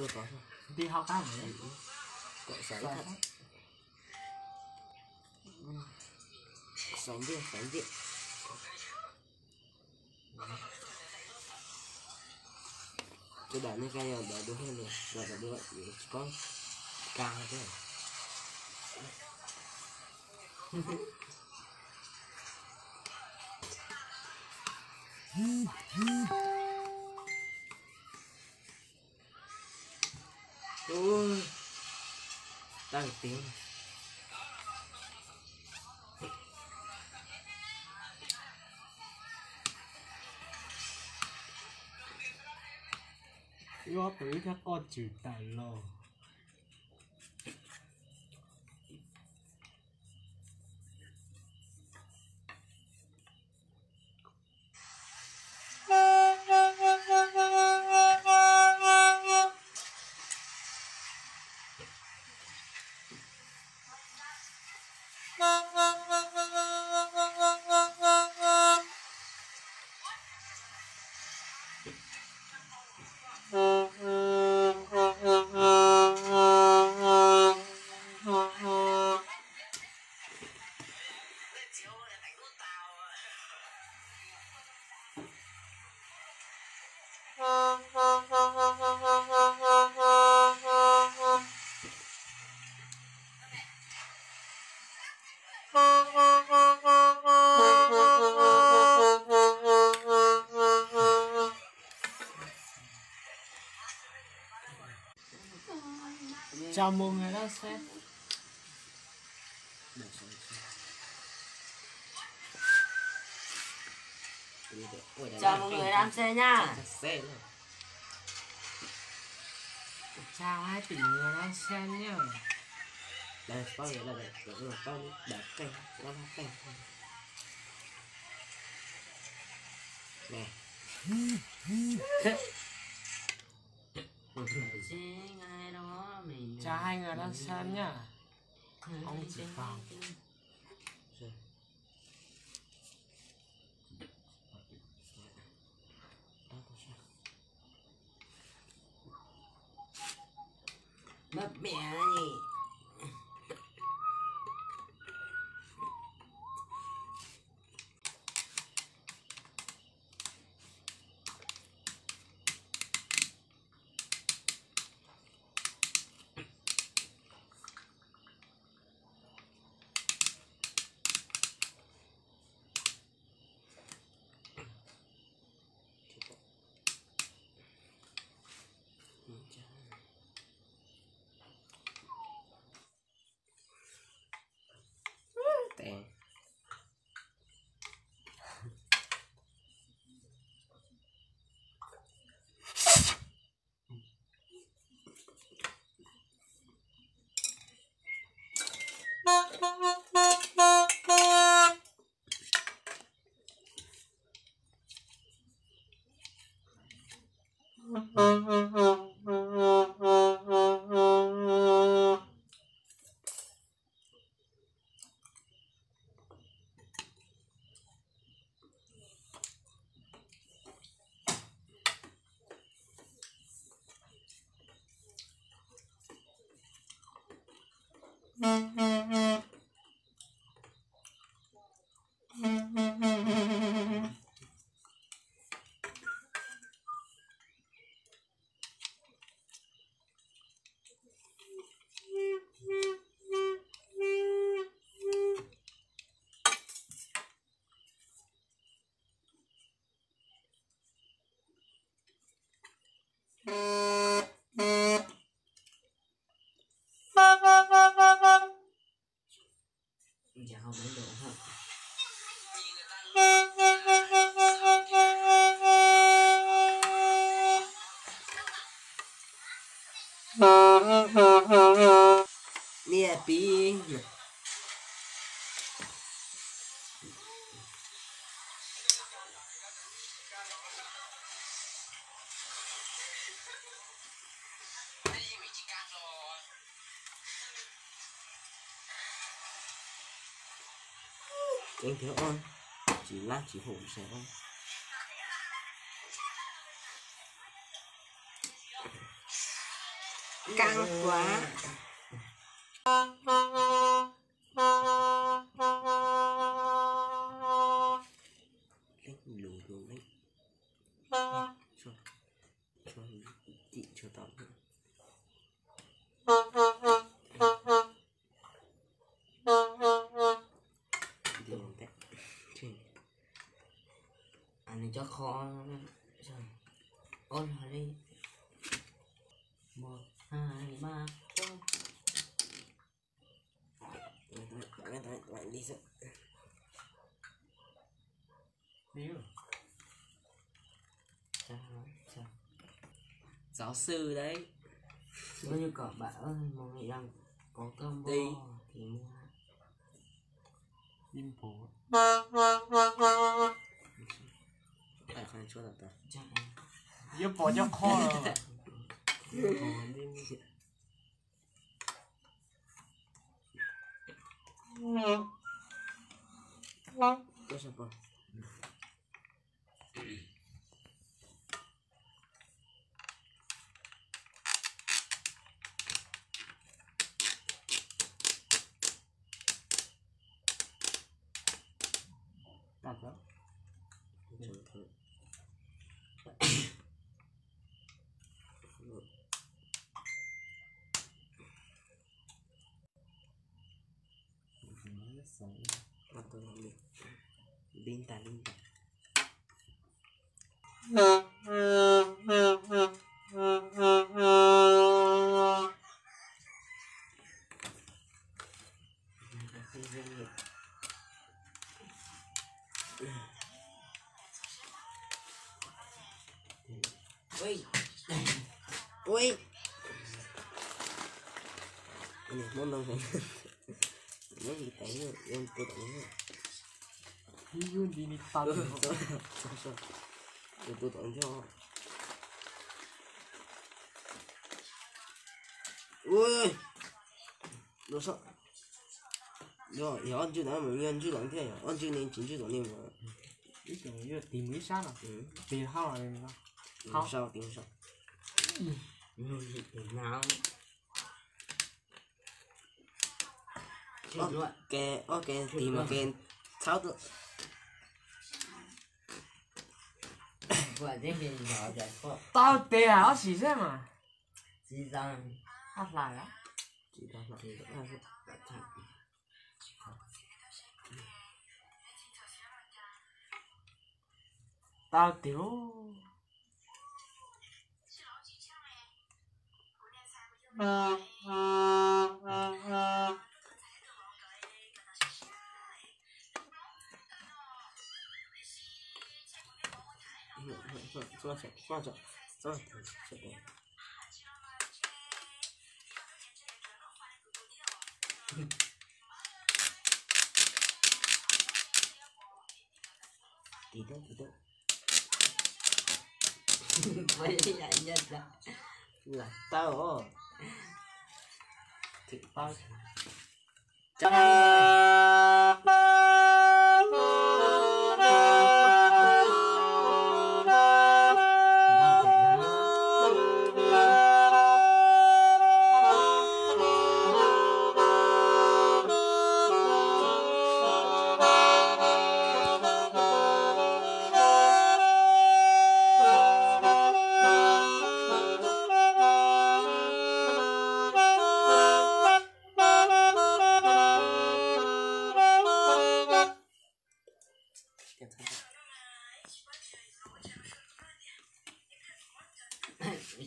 Tôi có rồi. Đi học á vậy? Cậu sánh thật. Sánh đi, sánh đi. Tôi đã lên cái này để đúng hơn này, rồi là đưa có cao thế này. Ôi, đang tiếng. Yo tới các con chữ tài lò. Chào mừng người đã xem. Chào mọi người đang xe nha. Chào 2 tỷ người đang xem nhá. Đây, có nghĩa là để con đạp canh, nó đạp canh. Nè. Chào 2 người đang xem nhá. Ông chỉ vào. Mất mẹ gì. Tè. Không đến độ hả? Nè tí. Anh thiếu ơi, chỉ lát chỉ hổ sẽ không. căng quá. Lấy lùi luôn đấy. Cho chị cho tao nữa. Điều đấy. Anh này cho khó. Trời. Ôi là đi. 1, 2, 3, 4. Bạn đi sợ. Điêu. Chào. Giáo sư đấy. Nếu như cậu bạn ơi, mọi người đang có combo đi thì mua. Im phố. Phải khoan cho tao. Chắc Yêu bỏ cho kho rồi. Tôi sẽ bỏ. Đặt đó. Bắt tôi làm đi. Linh ta. Ui. Ini mông đâu rồi. Nó gì tẩy rồi, em tôi tẩy rồi. Yun đi tao. Sao. Tôi tẩy cho. Ui. Nó sợ. Rồi, hiểu ăn chưa đã mà ăn chưa đắng thế à? Ăn chưa nên chín chưa đắng nên mà. Ý tưởng như là tìm mấy sát à? Tìm hao là sao? Tìm sao? nào. Ok, tìm mà kèn tháo được. Quả thế thì nhỏ giải khó. Tao tè áo xì thế mà. Gì rằng Hát lại á. Chỉ tao lại thì vẫn là Tao tiểu. Xoa. Tí nữa. với lại nhân ra Là tao thì Tao.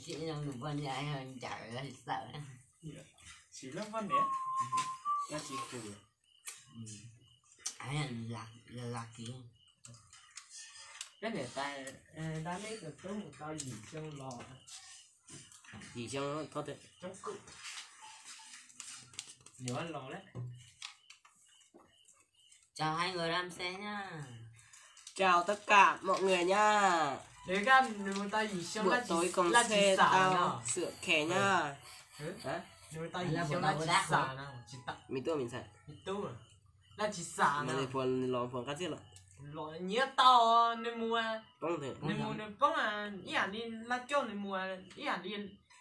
chị trong một con dài hơn chả là sợ Chỉ lớp văn đấy. Nó chỉ cười. ai là lạc kỹ Cái này ta đã lấy được tới một tao gì trong lò. gì cho thoát đấy. Trong cự. Nhiều ăn lò đấy. chào hai người làm xe nhá. Chào tất cả mọi người nha. Đấy các người ta gì xong Buổi tối cùng xe tao sửa khè nha. Hả? Người ta gì xong là chỉ xả nào. Chỉ tặng. Mình xài. Tu à? Là chỉ xả Mà nào. thì phần cắt giết rồi. Lò nhớ tao nên mua. Không thể. Nên mua nên bóng à. Ý hẳn đi là cho nên mua. Ý hẳn đi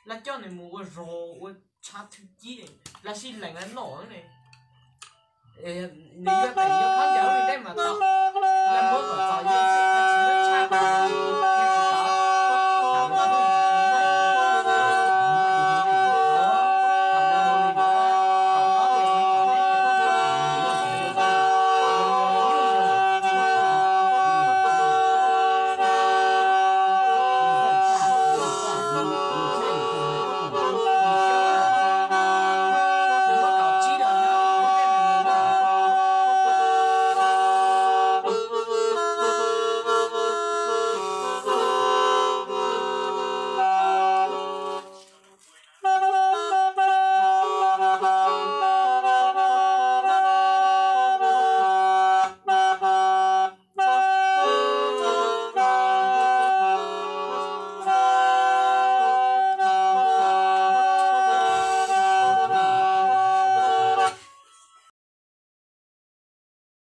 là cho này mua rò chát thứ gì này là xin lạnh ăn nổ này nếu như tại như khán giả đi đây mà tao làm bữa còn giỏi như thế